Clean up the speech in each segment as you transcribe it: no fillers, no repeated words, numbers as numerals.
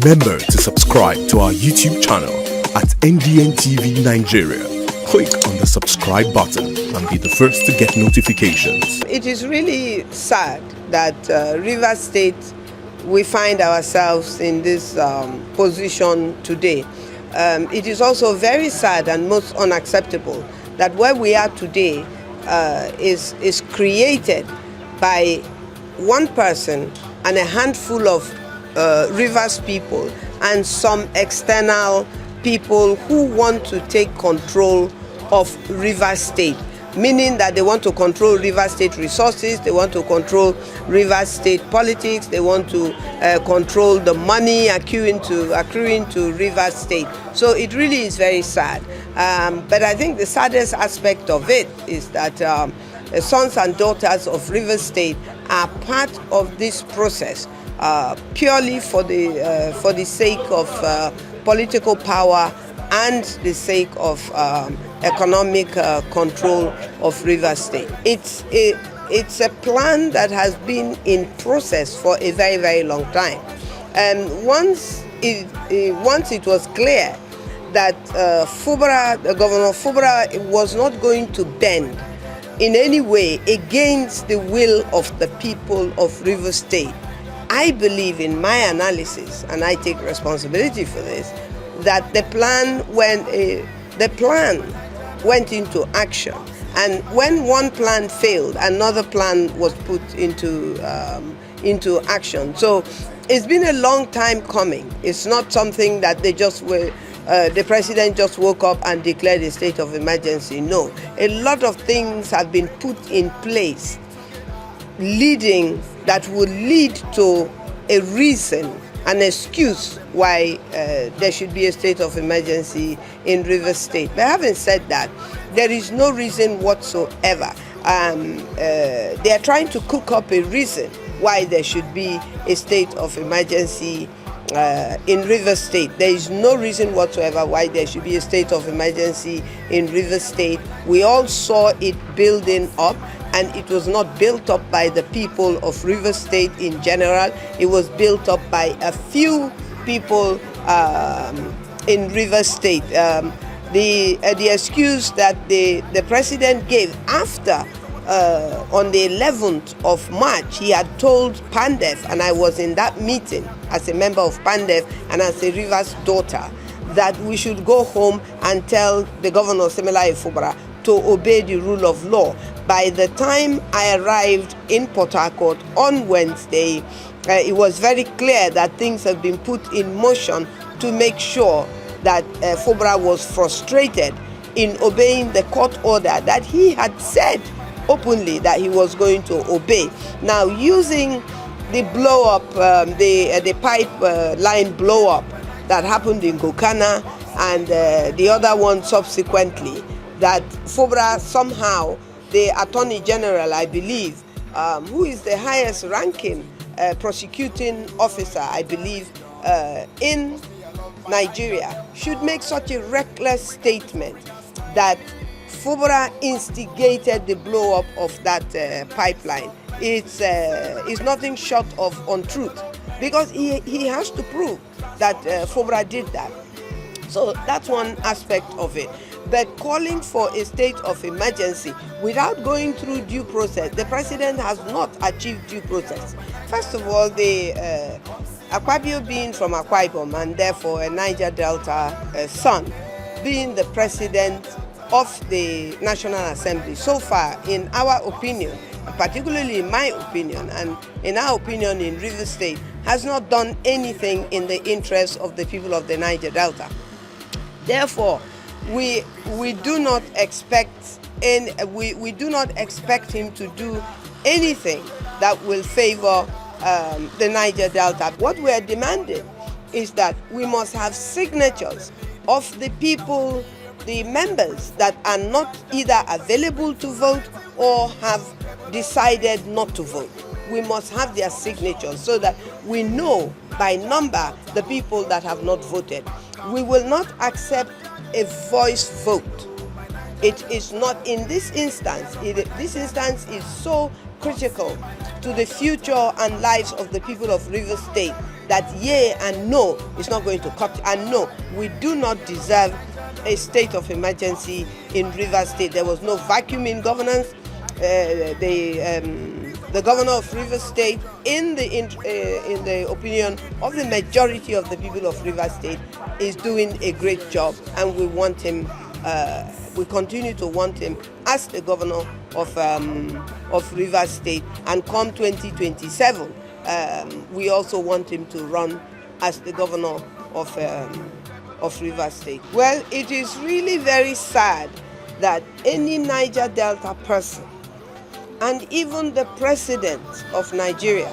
Remember to subscribe to our YouTube channel at NDN TV Nigeria. Click on the subscribe button and be the first to get notifications. It is really sad that Rivers State, we find ourselves in this position today. It is also very sad and most unacceptable that where we are today is created by one person and a handful of Rivers people and some external people who want to take control of Rivers State, meaning that they want to control Rivers State resources, they want to control Rivers State politics, they want to control the money accruing to Rivers State. So it really is very sad. But I think the saddest aspect of it is that the sons and daughters of Rivers State are part of this process purely for the sake of political power and the sake of economic control of Rivers State. It's a plan that has been in process for a very, very long time. And once it was clear that Governor Fubara was not going to bend in any way against the will of the people of Rivers State, I believe in my analysis, and I take responsibility for this, that the plan went into action. And when one plan failed, another plan was put into action. So it's been a long time coming. It's not something that they just were. The president just woke up and declared a state of emergency. No, a lot of things have been put in place that would lead to a reason, an excuse why there should be a state of emergency in Rivers State. But having said that, there is no reason whatsoever. They are trying to cook up a reason why there should be a state of emergency in Rivers State. There is no reason whatsoever why there should be a state of emergency in Rivers State. We all saw it building up, and it was not built up by the people of Rivers State in general. It was built up by a few people in Rivers State. The excuse that the president gave after on the 11th of March, he had told Pandef, and I was in that meeting as a member of Pandef and as a Rivers daughter, that we should go home and tell the governor, Semela Fubara, to obey the rule of law. By the time I arrived in Port Harcourt on Wednesday, it was very clear that things have been put in motion to make sure that Fubara was frustrated in obeying the court order that he had said openly that he was going to obey. Now, using the blow-up, the pipeline blow-up that happened in Gokana and the other one subsequently, that Fubara somehow, the Attorney General, I believe, who is the highest ranking prosecuting officer, I believe, in Nigeria, should make such a reckless statement that Fubara instigated the blow-up of that pipeline. It's nothing short of untruth, because he has to prove that Fubara did that. So that's one aspect of it. But calling for a state of emergency without going through due process, the president has not achieved due process. First of all, the Akpabio being from Akwa Ibom and therefore a Niger Delta son, being the president of the National Assembly, so far, in our opinion, particularly in my opinion and in our opinion in Rivers State, has not done anything in the interest of the people of the Niger Delta. Therefore, we do not expect him to do anything that will favor the Niger Delta. What we are demanding is that we must have signatures of the people, the members that are not either available to vote or have decided not to vote. We must have their signatures so that we know by number the people that have not voted. We will not accept a voice vote. It is not in this instance. This instance is so critical to the future and lives of the people of Rivers State that yea and no is not going to cut. And no, we do not deserve a state of emergency in Rivers State. There was no vacuum in governance. The governor of Rivers State, in the opinion of the majority of the people of Rivers State, is doing a great job, and we want him. We continue to want him as the governor of Rivers State, and come 2027, we also want him to run as the governor of Rivers State. Well, it is really very sad that any Niger Delta person, and even the president of Nigeria,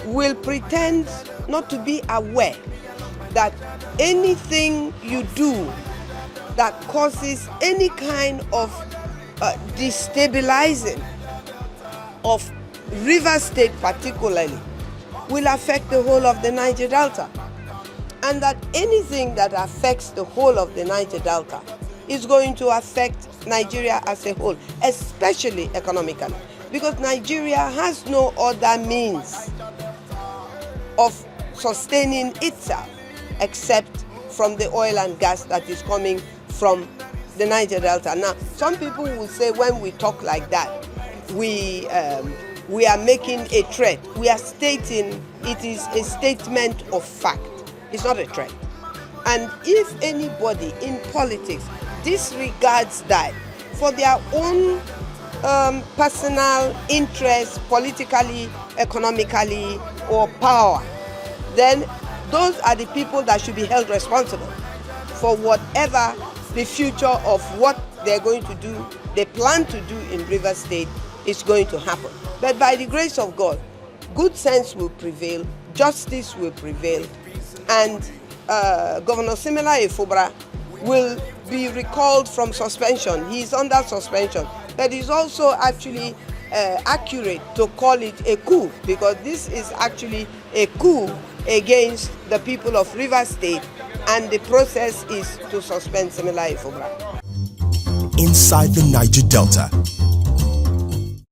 will pretend not to be aware that anything you do that causes any kind of destabilizing of Rivers State particularly will affect the whole of the Niger Delta. And that anything that affects the whole of the Niger Delta is going to affect Nigeria as a whole, especially economically, because Nigeria has no other means of sustaining itself except from the oil and gas that is coming from the Niger Delta. Now, some people will say when we talk like that, we are making a threat. We are stating it is a statement of fact. It's not a threat. And if anybody in politics disregards that for their own personal interest, politically, economically, or power, then those are the people that should be held responsible for whatever the future of what they're going to do, they plan to do in Rivers State is going to happen. But by the grace of God, good sense will prevail, justice will prevail, and Governor Simela Efubra will be recalled from suspension. He's under suspension, but it's also actually accurate to call it a coup, because this is actually a coup against the people of Rivers State, and the process is to suspend Simela Efubra. Inside the Niger Delta,